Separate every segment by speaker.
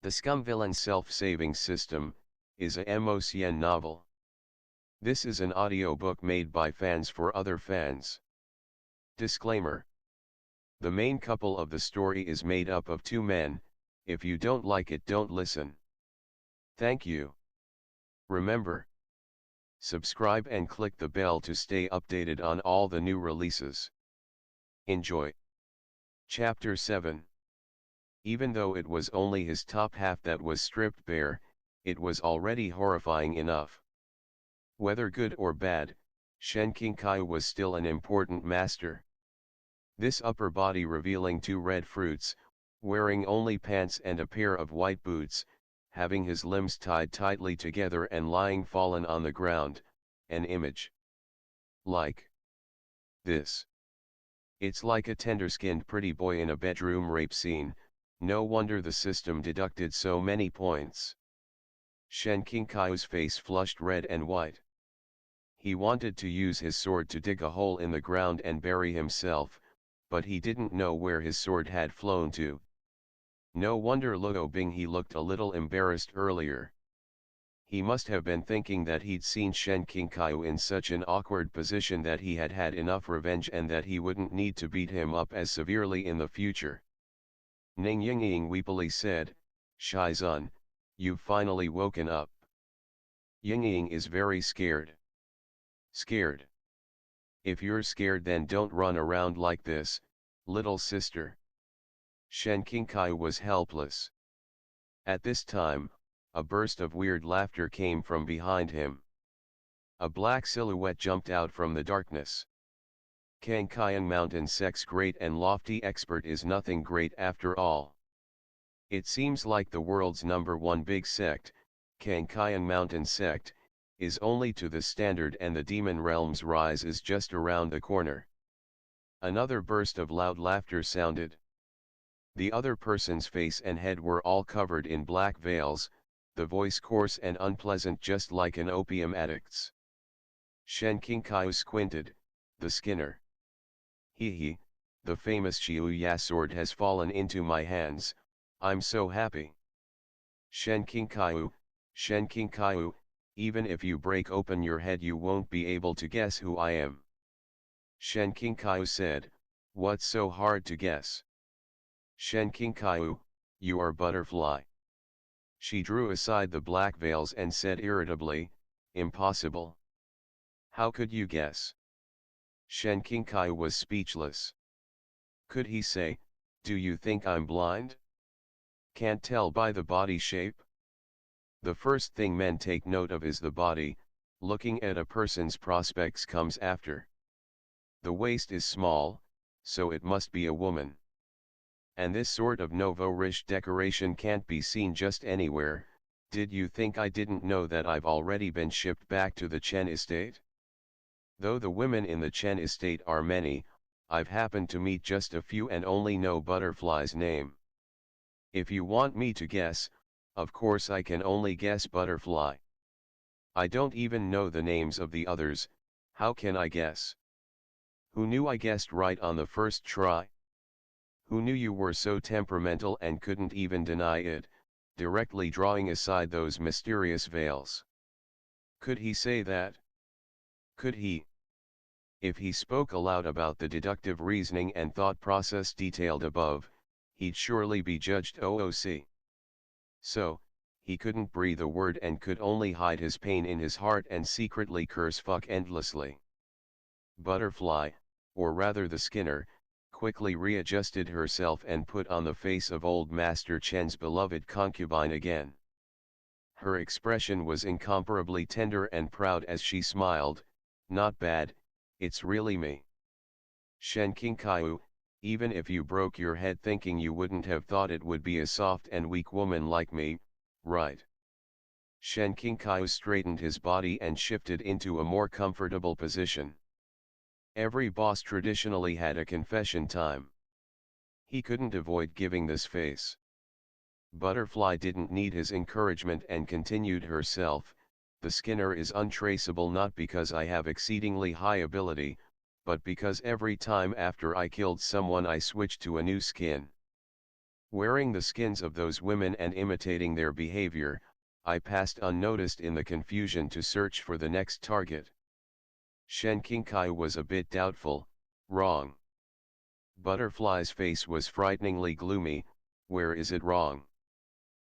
Speaker 1: The Scum Villain Self-Saving System is a MOCN novel. This is an audiobook made by fans for other fans. Disclaimer. The main couple of the story is made up of two men. If you don't like it, don't listen. Thank you. Remember, subscribe and click the bell to stay updated on all the new releases. Enjoy. Chapter 7. Even though it was only his top half that was stripped bare, it was already horrifying enough. Whether good or bad, Shen Qingqiu was still an important master. This upper body revealing two red fruits, wearing only pants and a pair of white boots, having his limbs tied tightly together and lying fallen on the ground, an image like this. It's like a tender-skinned pretty boy in a bedroom rape scene. No wonder the system deducted so many points. Shen Qingqiu's face flushed red and white. He wanted to use his sword to dig a hole in the ground and bury himself, but he didn't know where his sword had flown to. No wonder Luo Binghe looked a little embarrassed earlier. He must have been thinking that he'd seen Shen Qingqiu in such an awkward position that he had had enough revenge and that he wouldn't need to beat him up as severely in the future. Ning Yingying weepily said, "Shizun, you've finally woken up." Yingying is very scared. Scared? If you're scared, then don't run around like this, little sister. Shen Qingqiu was helpless. At this time, a burst of weird laughter came from behind him. A black silhouette jumped out from the darkness. Qingqiu Mountain Sect's great and lofty expert is nothing great after all. It seems like the world's #1 big sect, Qingqiu Mountain Sect, is only to the standard and the demon realm's rise is just around the corner. Another burst of loud laughter sounded. The other person's face and head were all covered in black veils, the voice coarse and unpleasant just like an opium addict's. Shen Qingqiu squinted, the Skinner. He, the famous Qiuya sword has fallen into my hands, I'm so happy. Shen Qingqiu, even if you break open your head you won't be able to guess who I am. Shen Qingqiu said, what's so hard to guess? Shen Qingqiu, you are Butterfly. She drew aside the black veils and said irritably, impossible. How could you guess? Shen Qingqiu was speechless. Could he say, do you think I'm blind? Can't tell by the body shape? The first thing men take note of is the body, looking at a person's prospects comes after. The waist is small, so it must be a woman. And this sort of nouveau-riche decoration can't be seen just anywhere. Did you think I didn't know that I've already been shipped back to the Chen estate? Though the women in the Chen estate are many, I've happened to meet just a few and only know Butterfly's name. If you want me to guess, of course I can only guess Butterfly. I don't even know the names of the others, how can I guess? Who knew I guessed right on the first try? Who knew you were so temperamental and couldn't even deny it, directly drawing aside those mysterious veils? Could he say that? Could he? If he spoke aloud about the deductive reasoning and thought process detailed above, he'd surely be judged OOC. So, he couldn't breathe a word and could only hide his pain in his heart and secretly curse fuck endlessly. Butterfly, or rather the Skinner, quickly readjusted herself and put on the face of old Master Chen's beloved concubine again. Her expression was incomparably tender and proud as she smiled, not bad, it's really me. Shen Qingqiu, even if you broke your head thinking you wouldn't have thought it would be a soft and weak woman like me, right? Shen Qingqiu straightened his body and shifted into a more comfortable position. Every boss traditionally had a confession time. He couldn't avoid giving this face. Butterfly didn't need his encouragement and continued herself, the Skinner is untraceable not because I have exceedingly high ability, but because every time after I killed someone I switched to a new skin. Wearing the skins of those women and imitating their behavior, I passed unnoticed in the confusion to search for the next target. Shen Qingqiu was a bit doubtful. Wrong. Butterfly's face was frighteningly gloomy. Where is it wrong?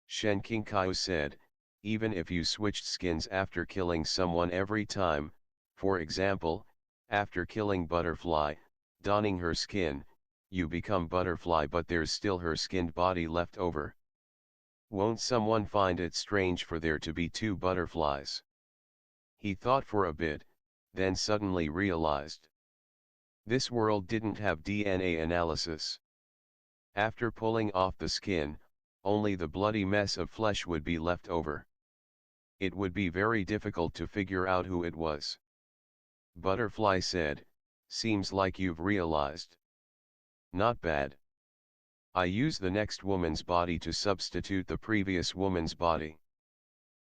Speaker 1: Shen Qingqiu said, even if you switched skins after killing someone every time, for example, after killing Butterfly, donning her skin, you become Butterfly but there's still her skinned body left over. Won't someone find it strange for there to be two butterflies? He thought for a bit, then suddenly realized. This world didn't have DNA analysis. After pulling off the skin, only the bloody mess of flesh would be left over. It would be very difficult to figure out who it was. Butterfly said, seems like you've realized. Not bad. I use the next woman's body to substitute the previous woman's body.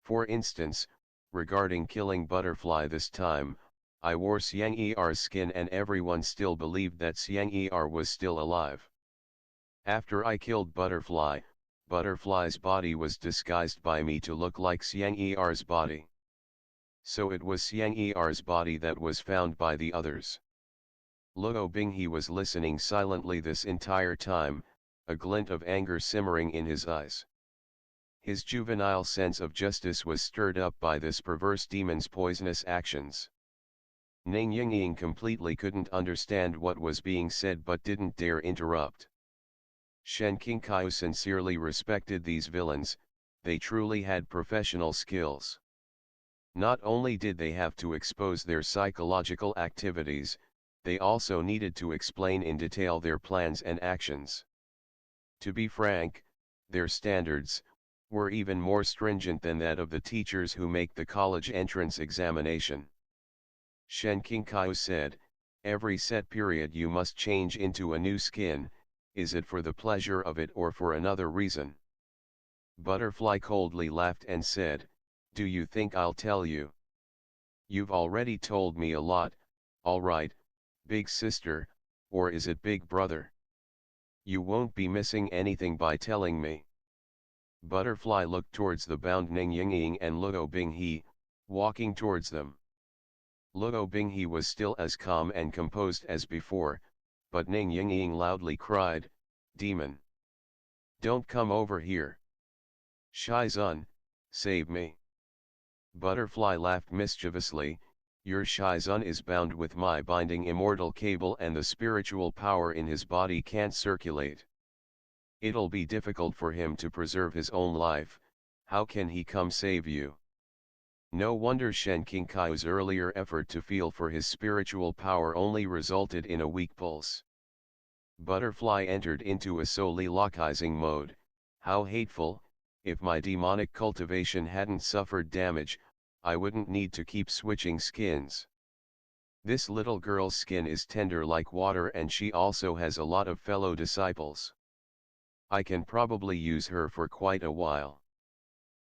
Speaker 1: For instance, regarding killing Butterfly this time, I wore Xiang Er's skin and everyone still believed that Xiang Er was still alive. After I killed Butterfly, Butterfly's body was disguised by me to look like Xiang Er's body. So it was Xiang Er's body that was found by the others. Luo Binghe was listening silently this entire time, a glint of anger simmering in his eyes. His juvenile sense of justice was stirred up by this perverse demon's poisonous actions. Ning Yingying completely couldn't understand what was being said but didn't dare interrupt. Shen Qingqiu sincerely respected these villains, they truly had professional skills. Not only did they have to expose their psychological activities, they also needed to explain in detail their plans and actions. To be frank, their standards were even more stringent than that of the teachers who make the college entrance examination. Shen Qingqiu said, every set period you must change into a new skin, is it for the pleasure of it or for another reason? Butterfly coldly laughed and said, do you think I'll tell you? You've already told me a lot, alright, big sister, or is it big brother? You won't be missing anything by telling me. Butterfly looked towards the bound Ning Yingying and Luo Binghe, walking towards them. Luo Binghe was still as calm and composed as before, but Ning Yingying loudly cried, demon! Don't come over here! Shizun, save me! Butterfly laughed mischievously, your Shizun is bound with my binding immortal cable and the spiritual power in his body can't circulate. It'll be difficult for him to preserve his own life, how can he come save you? No wonder Shen Qingqiu's earlier effort to feel for his spiritual power only resulted in a weak pulse. Butterfly entered into a soliloquizing mode, how hateful, if my demonic cultivation hadn't suffered damage, I wouldn't need to keep switching skins. This little girl's skin is tender like water and she also has a lot of fellow disciples. I can probably use her for quite a while.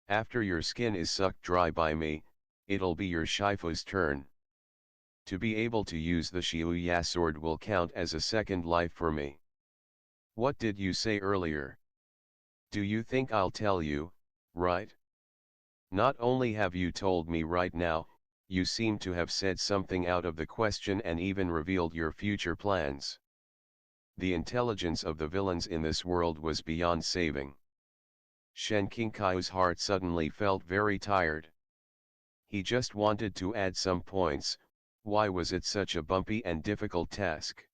Speaker 1: After your skin is sucked dry by me, it'll be your Shifu's turn. To be able to use the Xiuya sword will count as a second life for me. What did you say earlier? Do you think I'll tell you, right? Not only have you told me right now, you seem to have said something out of the question and even revealed your future plans. The intelligence of the villains in this world was beyond saving. Shen Qingqiu's heart suddenly felt very tired. He just wanted to add some points, why was it such a bumpy and difficult task?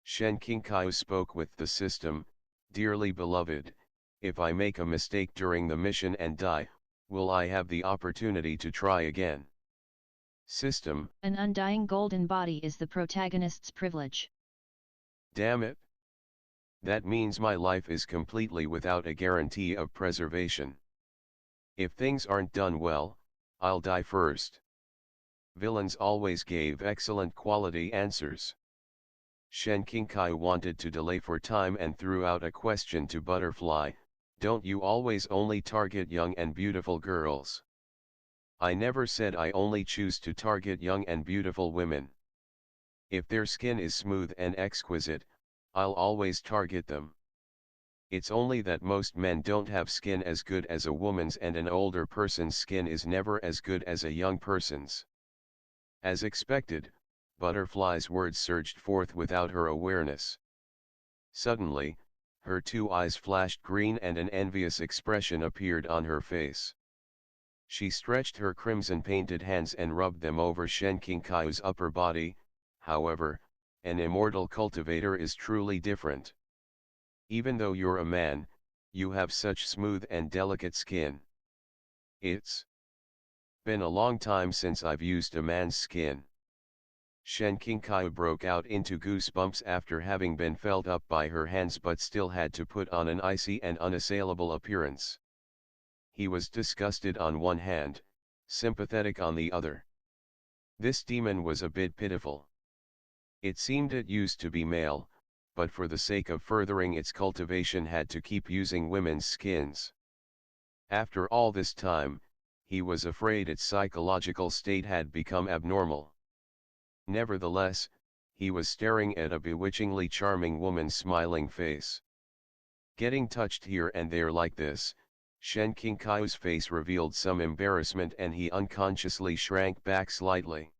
Speaker 1: Shen Qingqiu spoke with the system, dearly beloved, if I make a mistake during the mission and die, will I have the opportunity to try again? System.
Speaker 2: An undying golden body is the protagonist's privilege.
Speaker 1: Damn it. That means my life is completely without a guarantee of preservation. If things aren't done well, I'll die first. Villains always gave excellent quality answers. Shen Qingqiu wanted to delay for time and threw out a question to Butterfly, don't you always only target young and beautiful girls? I never said I only choose to target young and beautiful women. If their skin is smooth and exquisite, I'll always target them. It's only that most men don't have skin as good as a woman's, and an older person's skin is never as good as a young person's. As expected, Butterfly's words surged forth without her awareness. Suddenly, her two eyes flashed green and an envious expression appeared on her face. She stretched her crimson-painted hands and rubbed them over Shen Qingqiu's upper body. However, an immortal cultivator is truly different. Even though you're a man, you have such smooth and delicate skin. It's been a long time since I've used a man's skin. Shen Qingqiu broke out into goosebumps after having been felt up by her hands, but still had to put on an icy and unassailable appearance. He was disgusted on one hand, sympathetic on the other. This demon was a bit pitiful. It seemed it used to be male, but for the sake of furthering its cultivation had to keep using women's skins. After all this time, he was afraid its psychological state had become abnormal. Nevertheless, he was staring at a bewitchingly charming woman's smiling face. Getting touched here and there like this, Shen Qingqiu's face revealed some embarrassment and he unconsciously shrank back slightly.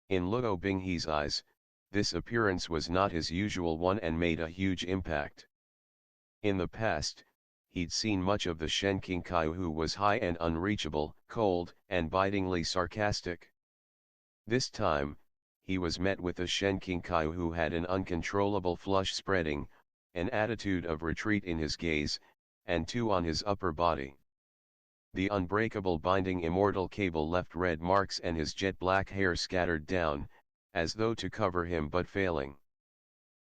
Speaker 1: In Luo Binghe's eyes, this appearance was not his usual one and made a huge impact. In the past, he'd seen much of the Shen Qingqiu, who was high and unreachable, cold and bitingly sarcastic. This time, he was met with a Shen Qingqiu who had an uncontrollable flush spreading, an attitude of retreat in his gaze, and two on his upper body. The unbreakable binding immortal cable left red marks and his jet black hair scattered down, as though to cover him but failing.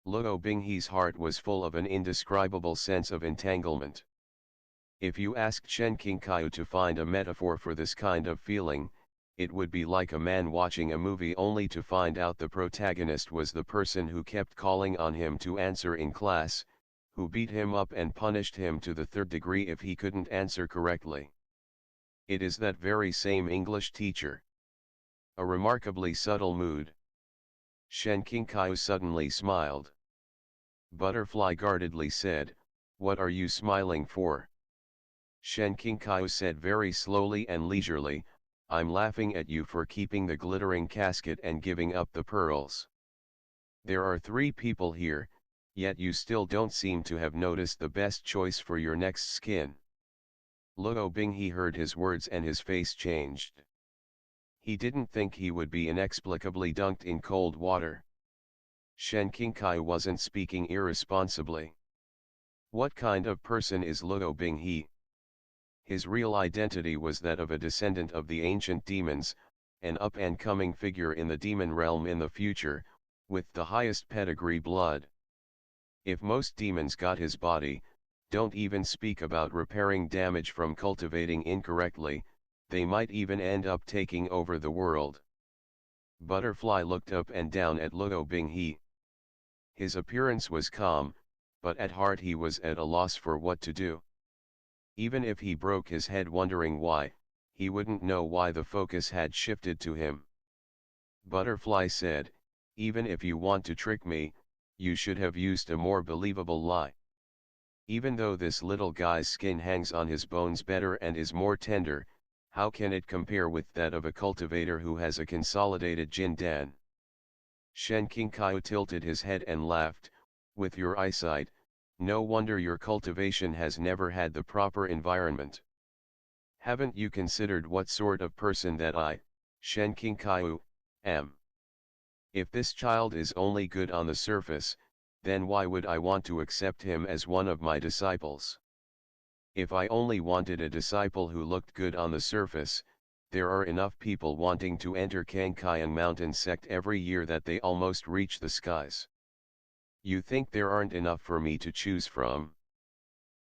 Speaker 1: Luo Binghe's heart was full of an indescribable sense of entanglement. If you asked Shen Qingqiu to find a metaphor for this kind of feeling, it would be like a man watching a movie only to find out the protagonist was the person who kept calling on him to answer in class, who beat him up and punished him to the third degree if he couldn't answer correctly. It is that very same English teacher. A remarkably subtle mood. Shen Qingqiu suddenly smiled. Butterfly guardedly said, "What are you smiling for?" Shen Qingqiu said very slowly and leisurely, "I'm laughing at you for keeping the glittering casket and giving up the pearls. There are 3 people here, yet you still don't seem to have noticed the best choice for your next skin." Luo Binghe heard his words and his face changed. He didn't think he would be inexplicably dunked in cold water. Shen Qingqiu wasn't speaking irresponsibly. What kind of person is Luo Binghe? His real identity was that of a descendant of the ancient demons, an up-and-coming figure in the demon realm in the future, with the highest pedigree blood. If most demons got his body, don't even speak about repairing damage from cultivating incorrectly, they might even end up taking over the world. Butterfly looked up and down at Luo Binghe. His appearance was calm, but at heart he was at a loss for what to do. Even if he broke his head wondering why, he wouldn't know why the focus had shifted to him. Butterfly said, "Even if you want to trick me, you should have used a more believable lie. Even though this little guy's skin hangs on his bones better and is more tender, how can it compare with that of a cultivator who has a consolidated jindan?" Shen Qingqiu tilted his head and laughed, "With your eyesight, no wonder your cultivation has never had the proper environment. Haven't you considered what sort of person that I, Shen Qingqiu, am? If this child is only good on the surface, then why would I want to accept him as one of my disciples? If I only wanted a disciple who looked good on the surface, there are enough people wanting to enter Qingqian mountain sect every year that they almost reach the skies. You think there aren't enough for me to choose from?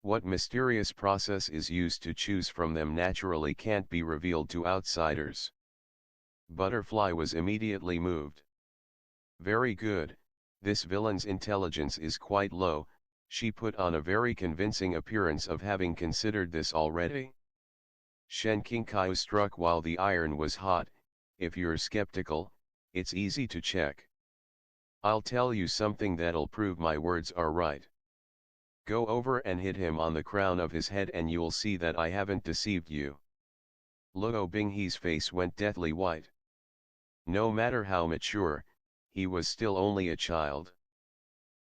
Speaker 1: What mysterious process is used to choose from them naturally can't be revealed to outsiders." Butterfly was immediately moved. "Very good, this villain's intelligence is quite low," she put on a very convincing appearance of having considered this already. Shen Qingqiu struck while the iron was hot, "If you're skeptical, it's easy to check. I'll tell you something that'll prove my words are right. Go over and hit him on the crown of his head and you'll see that I haven't deceived you. Luo Binghe's face went deathly white. No matter how mature, he was still only a child.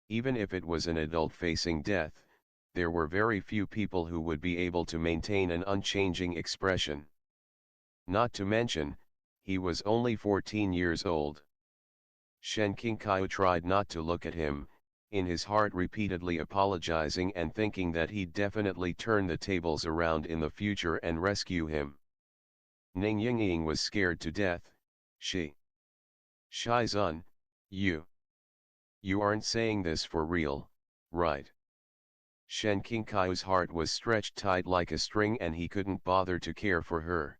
Speaker 1: Even if it was an adult facing death, there were very few people who would be able to maintain an unchanging expression. Not to mention, he was only 14 years old. Shen Qingqiu tried not to look at him, in his heart repeatedly apologizing and thinking that he'd definitely turn the tables around in the future and rescue him. Ning was scared to death. Shizun, you aren't saying this for real, right? Shen Qingqiu's heart was stretched tight like a string and he couldn't bother to care for her.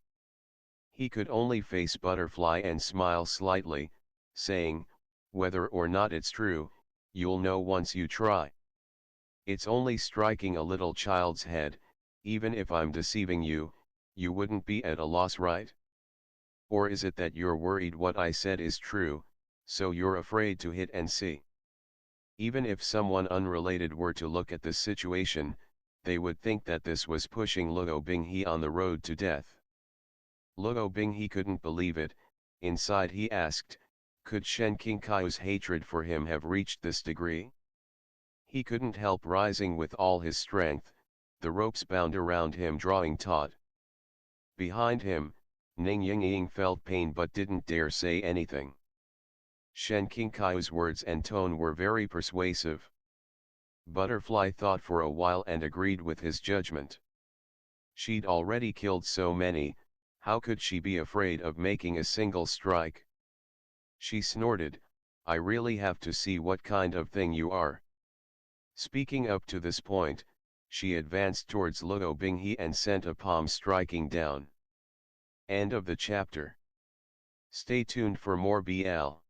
Speaker 1: He could only face Butterfly and smile slightly, saying, whether or not it's true, you'll know once you try. It's only striking a little child's head, even if I'm deceiving you, you wouldn't be at a loss, right? Or is it that you're worried what I said is true, so you're afraid to hit and see? Even if someone unrelated were to look at this situation, they would think that this was pushing Luo Binghe on the road to death. Luo Binghe couldn't believe it. Inside he asked, could Shen Qingqiu's hatred for him have reached this degree? He couldn't help rising with all his strength, the ropes bound around him drawing taut. Behind him, Ning Ying felt pain but didn't dare say anything. Shen Qingqiu's words and tone were very persuasive. Butterfly thought for a while and agreed with his judgment. She'd already killed so many, how could she be afraid of making a single strike? She snorted, I really have to see what kind of thing you are. Speaking up to this point, she advanced towards Luo Binghe and sent a palm striking down. End of the chapter. Stay tuned for more BL.